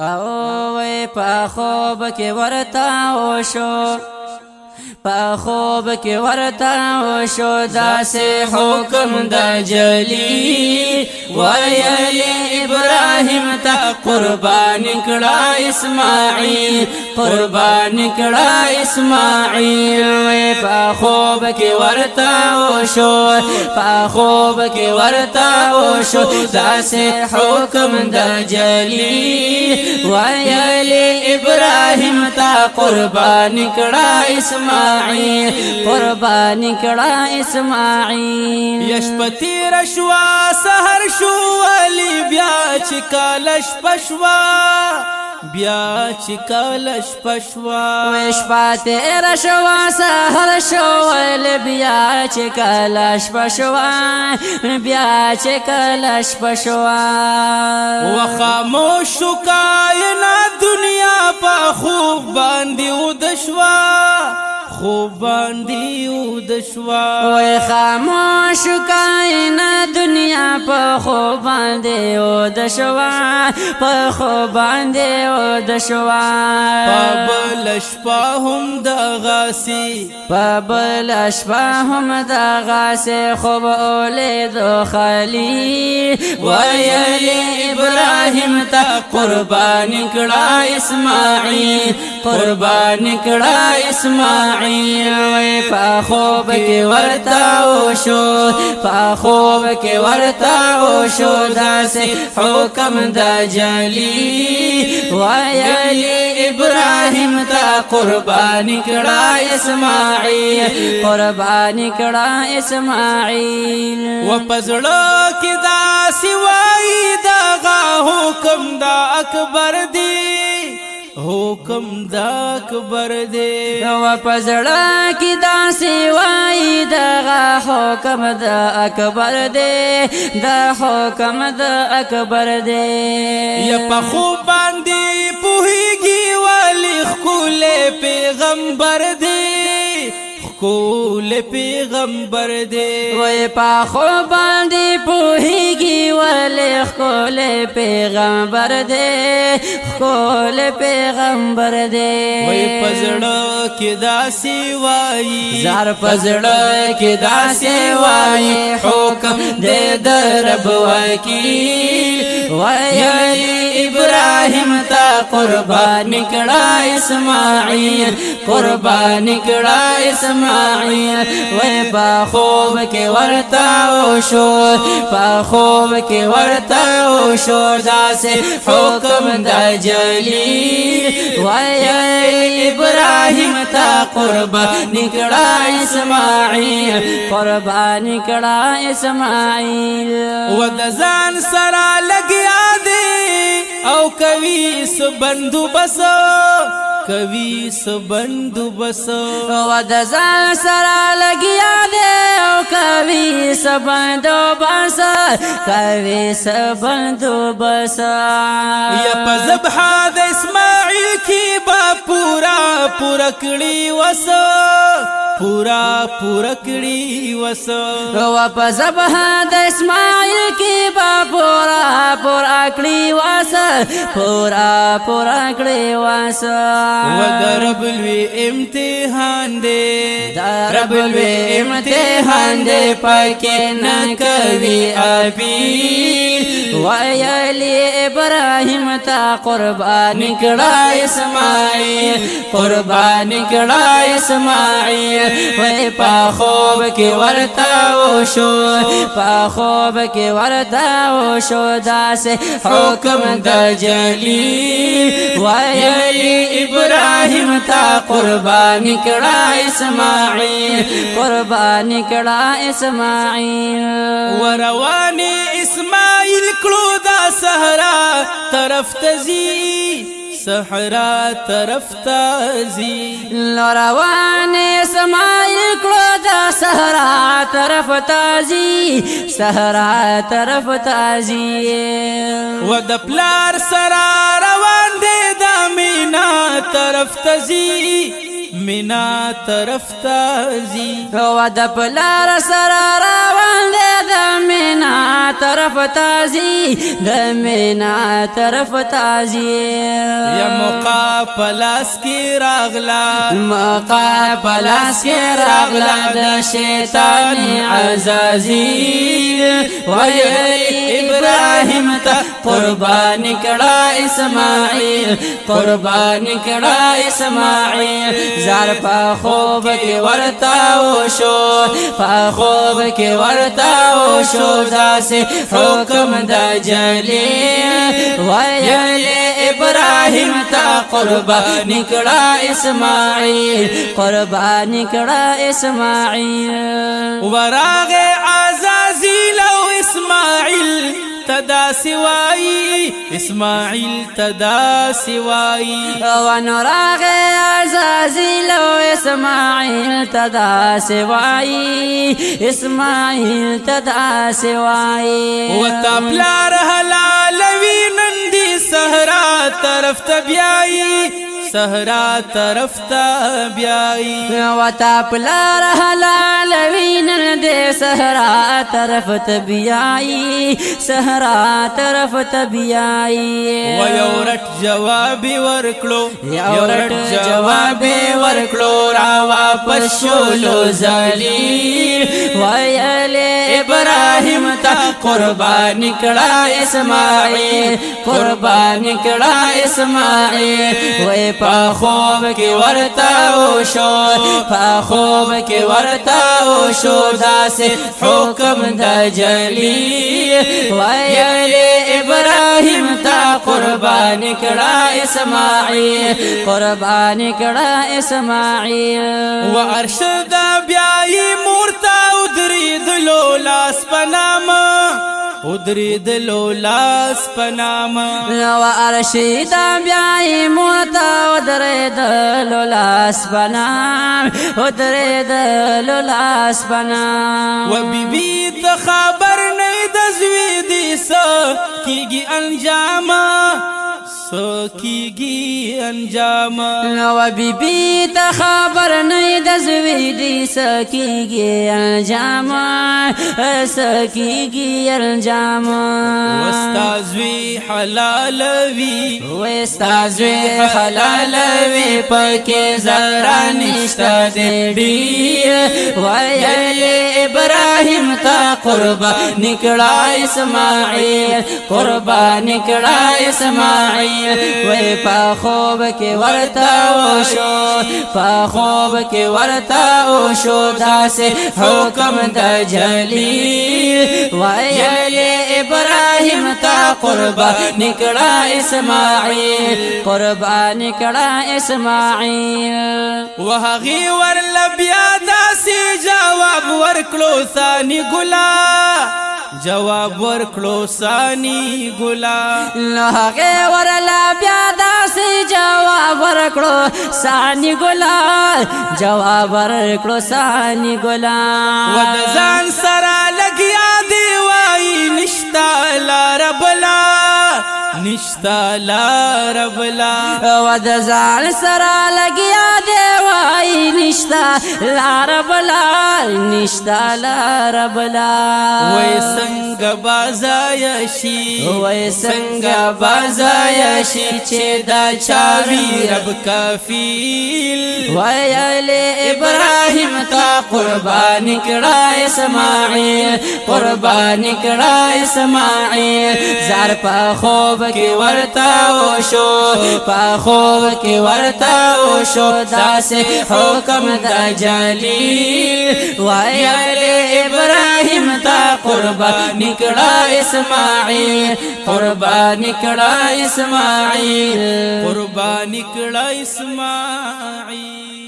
او وی په خوب کې ورته وشو په خوب کې ورته وشو داسې حکم د جلی ویل ابراهیم ته قربان کړه اسماعیل قربان کړه اسماعیل په خوب کې ورته وشو په خوب کې ورته وشو داسې حکم د جلی ویل ابراهیم ته قربان کړه اسماعیل قربان کړه اسماعیل یشپتی رشوا سحر شو علی بیا چې کالش پشوا بیا چې کالش پشوا وشپته رشوا سحر شو علی بیا چې کالش پشوا بیا چې کالش پشوا وخاموش کائنات دنیا په خوب باندې ودشوا خوب باندې ودشوا وای خاموش کائنات دنیا په خوب باندې ودشوا په خوب باندې ودشوا پبل شپه هم د غاسی پبل شپه هم د غاسی خوب اولید خلی ویل ابراهیم ته قربان کړه اسماعیل قربان کړه اسماعیل په خوب کې ورته وشو په خوب کې ورته وشو داسې حکم د جلی ویل ابراهیم ته قربان کړه اسماعیل قربان کړه اسماعیل وپزړه کې داسې وایي دغه حکم د اکبر دی حکم دا اکبر دے و پزړه کې داسې وایي دغه حکم د اکبر دے دا حکم د اکبر دے یا په خوب باندې پوهیږي ولی خکول پیغمبر دے خکول پیغمبر دے وی په خوب باندې پوهیږي ولی خکول پیغمبر دے خکول پیغمبر دے وی پزړه کې داسې وایي زار پزړه کې داسې وایي حکم دې در رب وکیل ویل ابراهیم ته قربان کړه اسماعیل قربان کړه اسماعیل وی په خوب کې ورته وشو په خوب کې ورته وشو داسې حکم د جلی ویل ابراهیم ته قربان کړه اسماعیل قربان کړه اسماعیل و د ځان سره لګیا دی او کوي سبندوبس کوي سبندوبس و د ځان سره لګیا دی او کوي سبندوبس کوي سبندوبس یا په ذبح د اسماعیل کې با پورا کړي وس پورا کړي وس و په ذبح د اسماعیل کې با پورا کړي وس پورا کړي وس و درب الوی امتحان دے درب الوی امتحان دے پاکې نه کوي ابیل ویلی ابراهیم ته قربان کړه اسماعیل قربان کړه اسماعیل وی په خوب کې ورته وشو په خوب کې ورته وشو داسې حکم د جلی ویلی ابراهیم ته قربان کړه اسماعیل قربان کړه اسماعیل وروانی اسماعیل کړو دا صحرا طرف تزي صحرا طرف تزي روان اسماعیل کړو دا صحرا طرف تزي صحرا طرف تزي و د پلار سره روان دي د مینا طرف تزي مینا طرف تزي و د پلار سره روان دي د مینا طرف تازی د مینا طرف تازی یا موقع پلاس کی راغلا موقع پلاس کی راغلا د شیطان عزازیل ویلی ابراہیم تا قربان کڑا اسماعیل قربان کڑا اسماعیل زار پا خوب کی ورتاو شو پا خوب کی ورتاو شو دا سے حکم دا جلیل ویلی ابراہیم تا قربان کڑا اسماعیل قربان کڑا اسماعیل وراغ عزازیل و اسماعیل تدا سوائی اسماعیل تدا سوائی ونراغ عزازیل و اسماعیل تدا سوائی اسماعیل تدا سوائی وتا پلار حلالوی نندی صحرا طرف تبیائی صحرا طرف تبیائی وتا پلار حلالوی نندی صحرا طرف تبیائی صحرا طرف تبیائی ویورٹ جواب ورکلو یورٹ جواب ورکلو را واپس شولو زلیل ویل ابراہیم تا قربان کڑا اسماعیل قربان کڑا اسماعیل وی پا خوب کی ورتاو شو پا خوب کی ورتاو شو دا سے حکم دا جلیل ویل ابراہیم تا قربان کڑا اسماعیل قربان کڑا اسماعیل و ارشد بیائی مورتا ادری دلو لاس پناما ادری دلو لاس پناما و ارشد بیائی مورتا ادری دلو لاس پنام ادری دلو لاس پنام و بی بی خبر نہیں دزوی دی سا کیگی انجاما سکیگی انجام و بی بی تا خبر نہیں دزویدی سکیگی انجام سکیگی انجام وستازوی حلالوی وستازوی حلالوی پاکی ذرا نشتا دیڑی ویل ابراہیم تا قربان کڑا اسماعیل قربان کڑا اسماعیل وی پا خوب کی ورتاو شو پا خوب کی ورتاو شو دا سے حکم دا جلیل ویل ابراہیم تا قربان کڑا اسماعیل قربان کڑا اسماعیل وحغی ورلبیا دا سی جواب ورکلو ثانی گلا جواب ورکلو ثانی گلا لہغے ورلا بیادا سی جواب ورکلو ثانی گلا جواب ورکلو ثانی گلا ودزان سرا لگیا دیوائی نشتا لار بلا نشتا لار بلا ودزان سرا لگیا دیوائی نشتا لار بلا نشتا لار بلا وی سنگ بازایشی وی سنگ بازایشی چه دا چاوی رب کافیل ویل ابراہیم تا قربان کڑا اسماعیل قربان کڑا اسماعیل زار پا خوب کی ورتاو شو پا خوب کی ورتاو شو دا سے حکم دا جلیل ویل ابراہیم تا قربان کڑا اسماعیل قربان کڑا اسماعیل قربان کڑا اسماعیل